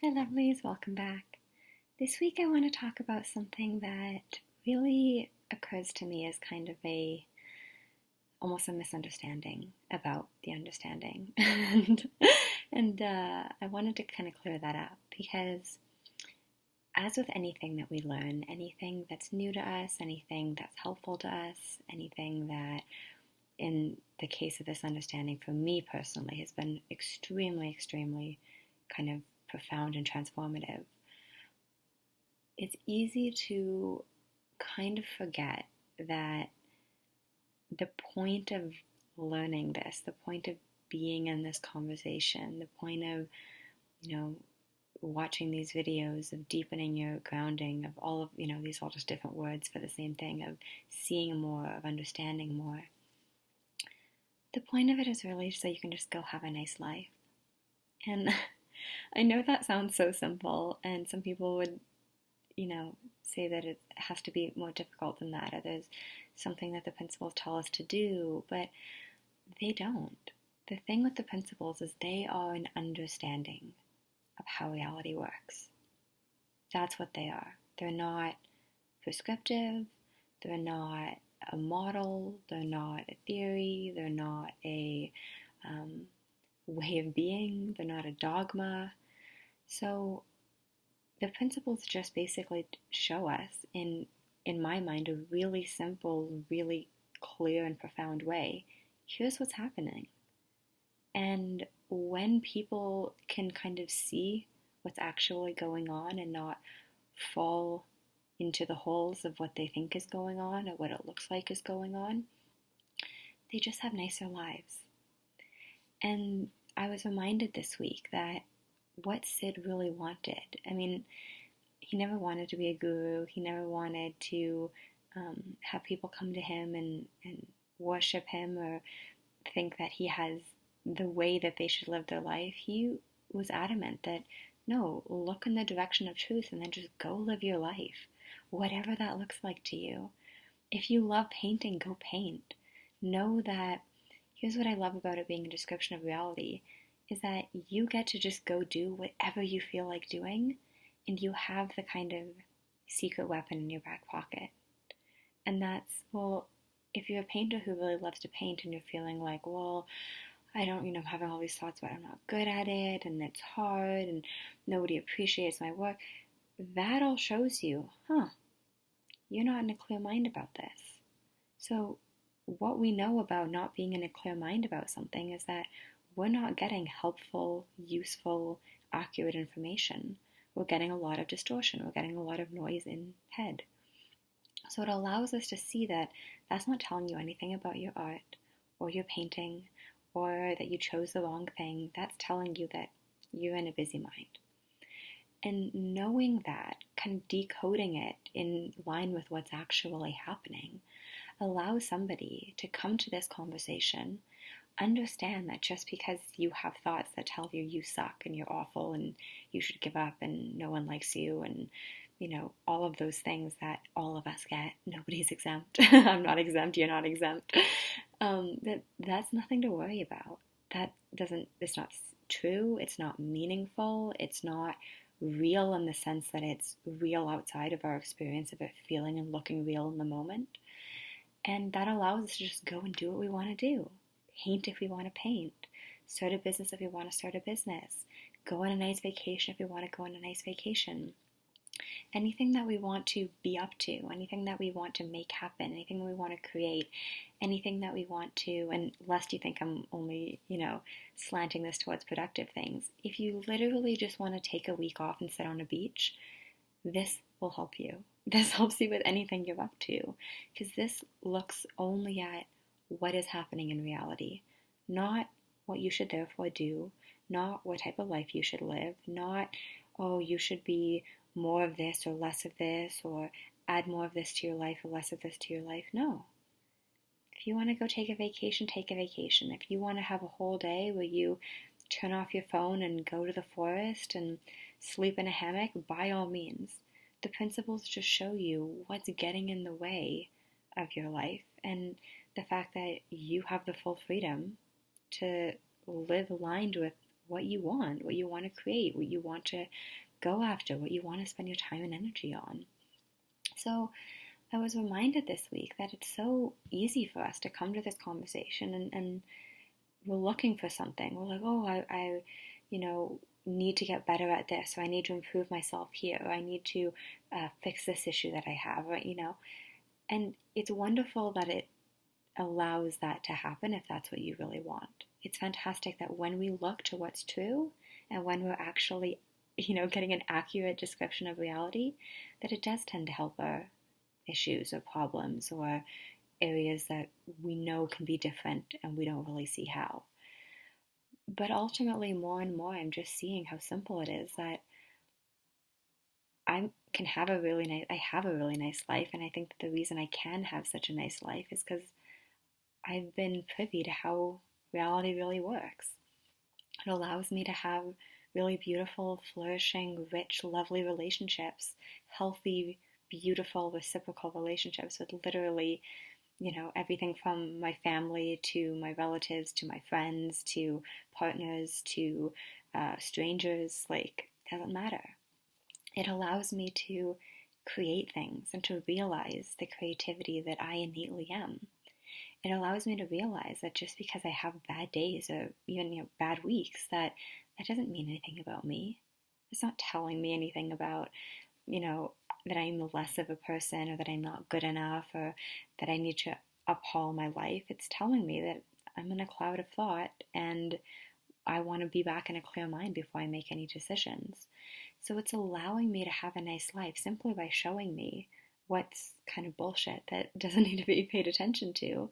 Hi lovelies, welcome back. This week I want to talk about something that really occurs to me as kind of almost a misunderstanding about the understanding. and I wanted to kind of clear that up because as with anything that we learn, anything that's new to us, anything that's helpful to us, anything that in the case of this understanding for me personally has been extremely kind of profound and transformative, it's easy to kind of forget that the point of learning this, the point of being in this conversation, the point of, watching these videos of deepening your grounding, of all of, these all just different words for the same thing, of seeing more, of understanding more. The point of it is really so you can just go have a nice life. And I know that sounds so simple, and some people would, say that it has to be more difficult than that, or there's something that the principles tell us to do, but they don't. The thing with the principles is they are an understanding of how reality works. That's what they are. They're not prescriptive, they're not a model, they're not a theory, they're not a way of being, they're not a dogma. So the principles just basically show us, in my mind, a really simple, really clear and profound way, here's what's happening. And when people can kind of see what's actually going on and not fall into the holes of what they think is going on or what it looks like is going on, they just have nicer lives. And I was reminded this week that what Sid really wanted, he never wanted to be a guru. He never wanted to have people come to him and worship him or think that he has the way that they should live their life. He was adamant that, no, look in the direction of truth and then just go live your life, whatever that looks like to you. If you love painting, go paint. Know that, here's what I love about it being a description of reality, is that you get to just go do whatever you feel like doing, and you have the kind of secret weapon in your back pocket. And that's, well, if you're a painter who really loves to paint and you're feeling like, well, I don't, having all these thoughts about I'm not good at it and it's hard and nobody appreciates my work, that all shows you, you're not in a clear mind about this. So what we know about not being in a clear mind about something is that we're not getting helpful, useful, accurate information. We're getting a lot of distortion. We're getting a lot of noise in head. So it allows us to see that that's not telling you anything about your art or your painting or that you chose the wrong thing. That's telling you that you're in a busy mind. And knowing that, kind of decoding it in line with what's actually happening, allows somebody to come to this conversation, understand that just because you have thoughts that tell you you suck and you're awful and you should give up and no one likes you and, all of those things that all of us get, nobody's exempt. I'm not exempt, you're not exempt. That's nothing to worry about. It's not true, it's not meaningful, it's not real in the sense that it's real outside of our experience of it feeling and looking real in the moment. And that allows us to just go and do what we want to do. Paint if we want to paint. Start a business if we want to start a business. Go on a nice vacation if we want to go on a nice vacation. Anything that we want to be up to, anything that we want to make happen, anything that we want to create, anything that we want to, and lest you think I'm only, slanting this towards productive things, if you literally just want to take a week off and sit on a beach, this will help you. This helps you with anything you're up to, because this looks only at what is happening in reality, not what you should therefore do, not what type of life you should live, not, oh, you should be more of this or less of this, or add more of this to your life or less of this to your life. No. If you want to go take a vacation, take a vacation. If you want to have a whole day where you turn off your phone and go to the forest and sleep in a hammock, by all means. The principles just show you what's getting in the way of your life, and the fact that you have the full freedom to live aligned with what you want to create, what you want to go after, what you want to spend your time and energy on. So I was reminded this week that it's so easy for us to come to this conversation and we're looking for something. We're like, oh, I need to get better at this, or I need to improve myself here, or I need to fix this issue that I have, or, and it's wonderful that it allows that to happen if that's what you really want. It's fantastic that when we look to what's true and when we're actually, getting an accurate description of reality, that it does tend to help our issues or problems or areas that we know can be different and we don't really see how. But ultimately, more and more, I'm just seeing how simple it is that I have a really nice life, and I think that the reason I can have such a nice life is because I've been privy to how reality really works. It allows me to have really beautiful, flourishing, rich, lovely relationships, healthy, beautiful, reciprocal relationships with literally, everything from my family to my relatives to my friends to partners to strangers. Like, it doesn't matter. It allows me to create things and to realize the creativity that I innately am. It allows me to realize that just because I have bad days or even bad weeks, that doesn't mean anything about me. It's not telling me anything about, that I'm less of a person or that I'm not good enough or that I need to uphaul my life. It's telling me that I'm in a cloud of thought and I want to be back in a clear mind before I make any decisions. So it's allowing me to have a nice life simply by showing me what's kind of bullshit that doesn't need to be paid attention to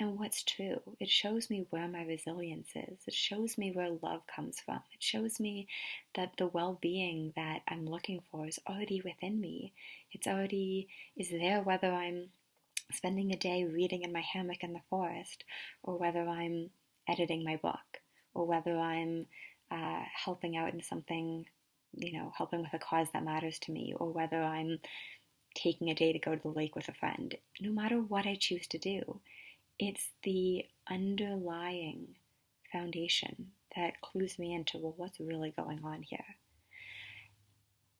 and what's true. It shows me where my resilience is. It shows me where love comes from. It shows me that the well-being that I'm looking for is already within me. It's already is there, whether I'm spending a day reading in my hammock in the forest, or whether I'm editing my book, or whether I'm helping out in something, helping with a cause that matters to me, or whether I'm taking a day to go to the lake with a friend. No matter what I choose to do, it's the underlying foundation that clues me into, well, what's really going on here?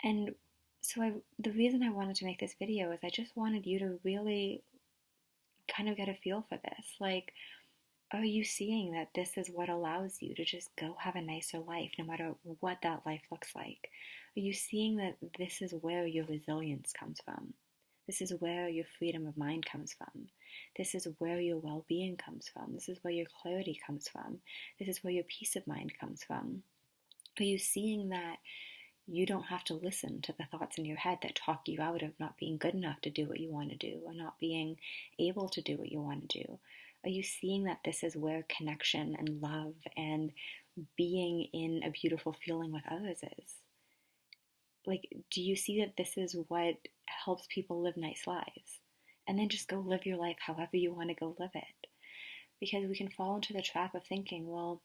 And so the reason I wanted to make this video is I just wanted you to really kind of get a feel for this. Like, are you seeing that this is what allows you to just go have a nicer life, no matter what that life looks like? Are you seeing that this is where your resilience comes from? This is where your freedom of mind comes from. This is where your well-being comes from. This is where your clarity comes from. This is where your peace of mind comes from. Are you seeing that you don't have to listen to the thoughts in your head that talk you out of not being good enough to do what you want to do or not being able to do what you want to do? Are you seeing that this is where connection and love and being in a beautiful feeling with others is? Like, do you see that this is what helps people live nice lives? And then just go live your life however you want to go live it. Because we can fall into the trap of thinking, well,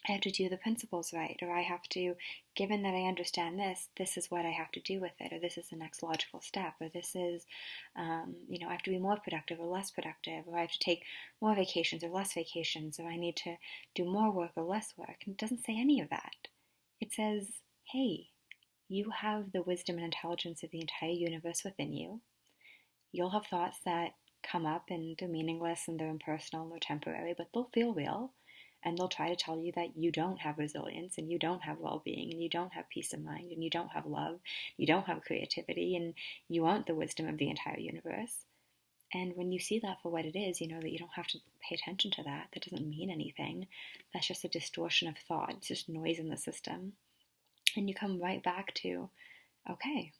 I have to do the principles right, or I have to, given that I understand this is what I have to do with it, or this is the next logical step, or this is, I have to be more productive or less productive, or I have to take more vacations or less vacations, or I need to do more work or less work. And it doesn't say any of that. It says, hey, you have the wisdom and intelligence of the entire universe within you. You'll have thoughts that come up and they're meaningless and they're impersonal and they're temporary, but they'll feel real. And they'll try to tell you that you don't have resilience and you don't have well-being and you don't have peace of mind and you don't have love, you don't have creativity, and you aren't the wisdom of the entire universe. And when you see that for what it is, you know that you don't have to pay attention to that. That doesn't mean anything. That's just a distortion of thought. It's just noise in the system. And you come right back to, okay,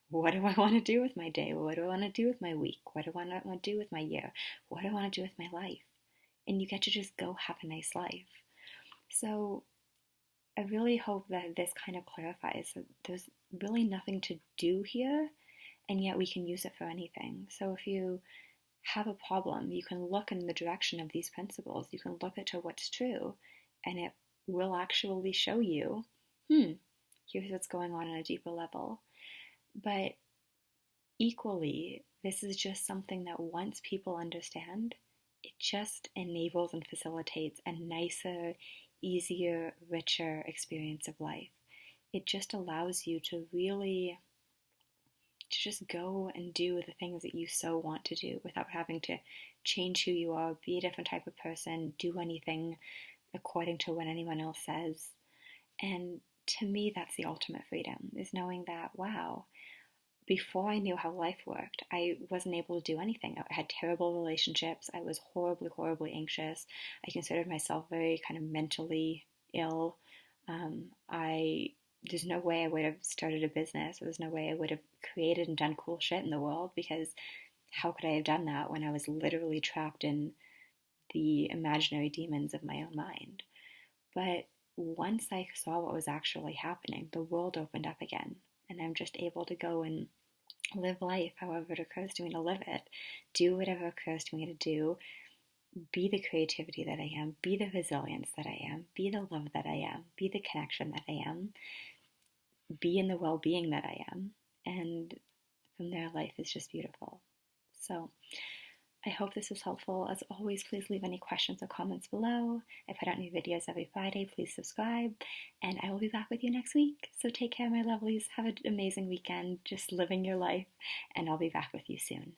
what do I want to do with my day? What do I want to do with my week? What do I want to do with my year? What do I want to do with my life? And you get to just go have a nice life. So I really hope that this kind of clarifies that there's really nothing to do here, and yet we can use it for anything. So if you have a problem, you can look in the direction of these principles. You can look into what's true, and it will actually show you, here's what's going on a deeper level. But equally, this is just something that once people understand, it just enables and facilitates a nicer, easier, richer experience of life. It just allows you to really to just go and do the things that you so want to do without having to change who you are, be a different type of person, do anything according to what anyone else says. And to me, that's the ultimate freedom, is knowing that, wow, before I knew how life worked, I wasn't able to do anything. I had terrible relationships. I was horribly, horribly anxious. I considered myself very kind of mentally ill. I There's no way I would have started a business. There's no way I would have created and done cool shit in the world, because how could I have done that when I was literally trapped in the imaginary demons of my own mind? But once I saw what was actually happening, the world opened up again, and I'm just able to go and live life however it occurs to me to live it, do whatever occurs to me to do, be the creativity that I am, be the resilience that I am, be the love that I am, be the connection that I am, be in the well-being that I am. And from there, life is just beautiful. So I hope this was helpful. As always, please leave any questions or comments below. I put out new videos every Friday. Please subscribe, and I will be back with you next week. So take care, my lovelies. Have an amazing weekend, just living your life, and I'll be back with you soon.